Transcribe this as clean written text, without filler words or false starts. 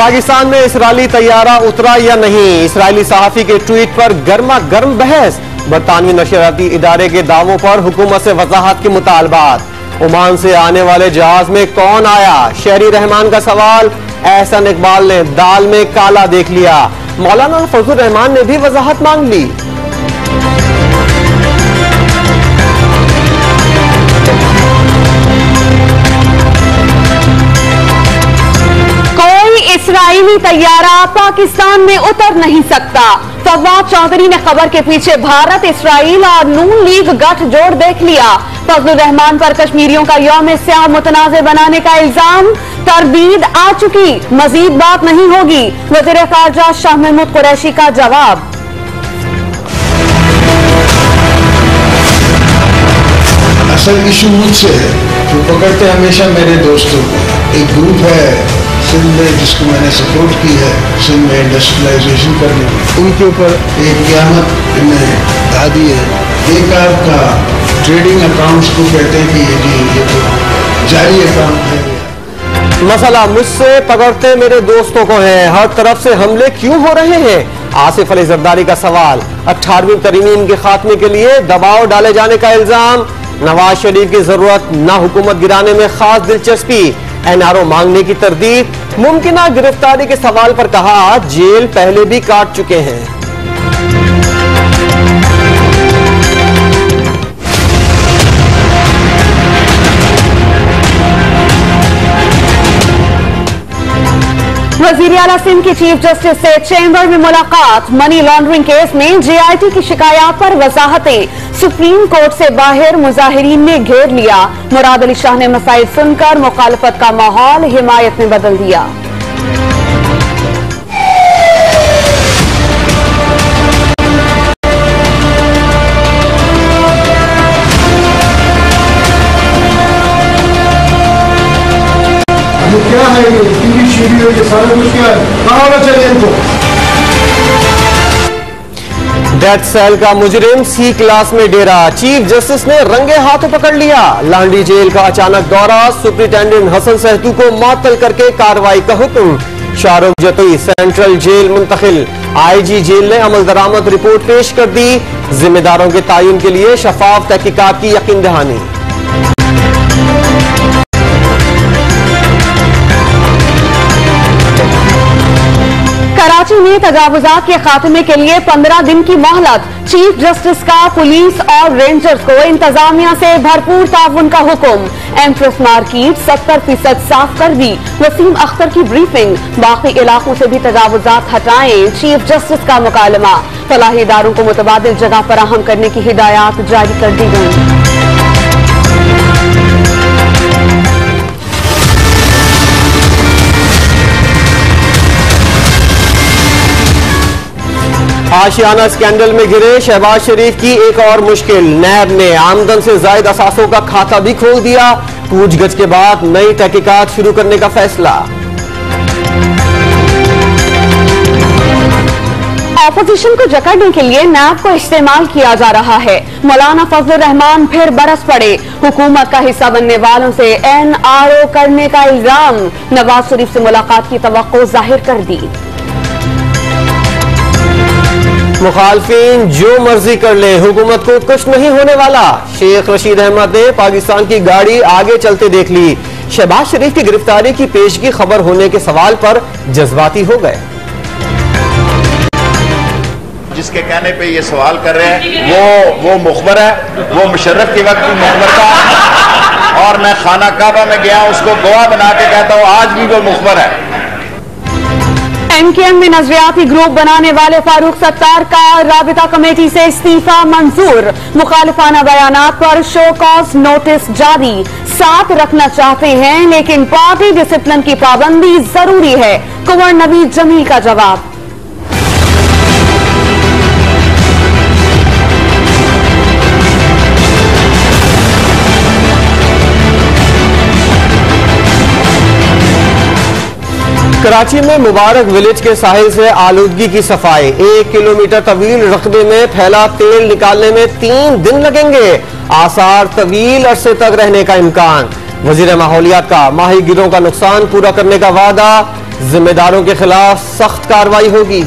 पाकिस्तान में इसराइली तैयारा उतरा या नहीं, इसराइली सहाफी के ट्वीट पर गर्मा गर्म बहस। बरतानवी नशरियाती इदारे के दावों पर हुकूमत से वजाहत के मुतालबात। ओमान से आने वाले जहाज में कौन आया, शहरी रहमान का सवाल। एहसन इकबाल ने दाल में काला देख लिया। मौलाना फजल रहमान ने भी वजाहत मांग ली। इसराइली तैयारा पाकिस्तान में उतर नहीं सकता। फवाद चौधरी ने खबर के पीछे भारत, इसराइल और नून लीग गठजोड़ देख लिया। फजल रहमान पर कश्मीरियों का यौम सियाम मुतनाज़ बनाने का इल्जाम। तरदीद आ चुकी, मजीद बात नहीं होगी। वज़ीर ख़ारजा शाह महमूद कुरैशी का जवाब। असल इशू मुझसे है, जो पकड़ते हमेशा मेरे दोस्तों को। एक ग्रुप है सिंध में जिसको मैंने सपोर्ट की है, सिंध में इंडस्ट्रियलाइजेशन करने में, उनके ऊपर एक क़यामत में ला दी है। बेकार का ट्रेडिंग अकाउंट्स को कहते हैं कि ये तो जारी अकाउंट है। मसला मुझसे, पकड़ते मेरे दोस्तों को है। हर तरफ से हमले क्यों हो रहे हैं? आसिफ अली जरदारी का सवाल। 18वीं तरमीम के खात्मे के लिए दबाव डाले जाने का इल्जाम। नवाज शरीफ की जरूरत न हुकूमत गिराने में खास दिलचस्पी। एनआरओ मांगने की तरदीद। मुमकिना गिरफ्तारी के सवाल पर कहा, जेल पहले भी काट चुके हैं। वज़ीर आला सिंध की चीफ जस्टिस से चैम्बर में मुलाकात। मनी लॉन्ड्रिंग केस में जेआईटी की शिकायत पर वजाहतें। सुप्रीम कोर्ट से बाहर मुजाहिरीन ने घेर लिया। मुराद अली शाह ने मसाइल सुनकर मुखालफत का माहौल हिमायत में बदल दिया। ये क्या है? ये टीवी शीडियो के सारे कुछ क्या है? कहाँ होना चाहिए इनको? डेथ सेल का मुजरिम सी क्लास में डेरा। चीफ जस्टिस ने रंगे हाथों पकड़ लिया। लांडी जेल का अचानक दौरा। सुप्रिंटेंडेंट हसन सहतू को मुअत्तल करके कार्रवाई का हुक्म। शाहरुख जतोई सेंट्रल जेल मुंतकिल। आईजी जेल ने अमल दरामद रिपोर्ट पेश कर दी। जिम्मेदारों के तयन के लिए शफाफ तहकीकात की यकीन दहानी। कराची में तजावुजात के खात्मे के लिए 15 दिन की मोहलत। चीफ जस्टिस का पुलिस और रेंजर्स को इंतजामिया से भरपूर ताउन का हुक्म। एम्प्रेस मार्केट 70% साफ कर दी। वसीम अख्तर की ब्रीफिंग। बाकी इलाकों से भी तजावुजात हटाएं, चीफ जस्टिस का मुकालमा। फलाही इदारों को मुतबादिल जगह फराहम करने की हिदायत जारी कर दी गई। आशियाना स्कैंडल में गिरे शहबाज शरीफ की एक और मुश्किल। नैब ने आमदन से जायद असासों का खाता भी खोल दिया। पूछगछ के बाद नई तहकीकात शुरू करने का फैसला। ऑपोजिशन को जकड़ने के लिए नैब को इस्तेमाल किया जा रहा है। मौलाना फजल रहमान फिर बरस पड़े। हुकूमत का हिस्सा बनने वालों से एनआरओ करने का इल्जाम। नवाज शरीफ से मुलाकात की तवक्को जाहिर कर दी। मुखालफिन जो मर्जी कर ले, हुकूमत को कुछ नहीं होने वाला। शेख रशीद अहमद ने पाकिस्तान की गाड़ी आगे चलते देख ली। शहबाज शरीफ की गिरफ्तारी की पेशगी खबर होने के सवाल पर जज्बाती हो गए। जिसके कहने पे ये सवाल कर रहे हैं वो मुखबर है। वो मुशर्रफ के वक्त भी मुखबर था और मैं खाना काबा में गया उसको गवाह बना के कहता हूँ, आज भी वो मुखबर है। एमकेएम में नजरियाती ग्रुप बनाने वाले फारूक सत्तार का राबिता कमेटी से इस्तीफा मंजूर। मुखालिफाना बयानात पर शो कॉज नोटिस जारी। साथ रखना चाहते हैं लेकिन पार्टी डिसिप्लिन की पाबंदी जरूरी है। कुंवर नवीद जमील का जवाब। कराची में मुबारक विलेज के साहिल से आलूदगी की सफाई। 1 किलोमीटर तवील रकबे में फैला तेल निकालने में 3 दिन लगेंगे। आसार तवील अरसे तक रहने का इम्कान। वजीर माहौलियात का माहीगिरों का नुकसान पूरा करने का वादा। जिम्मेदारों के खिलाफ सख्त कार्रवाई होगी।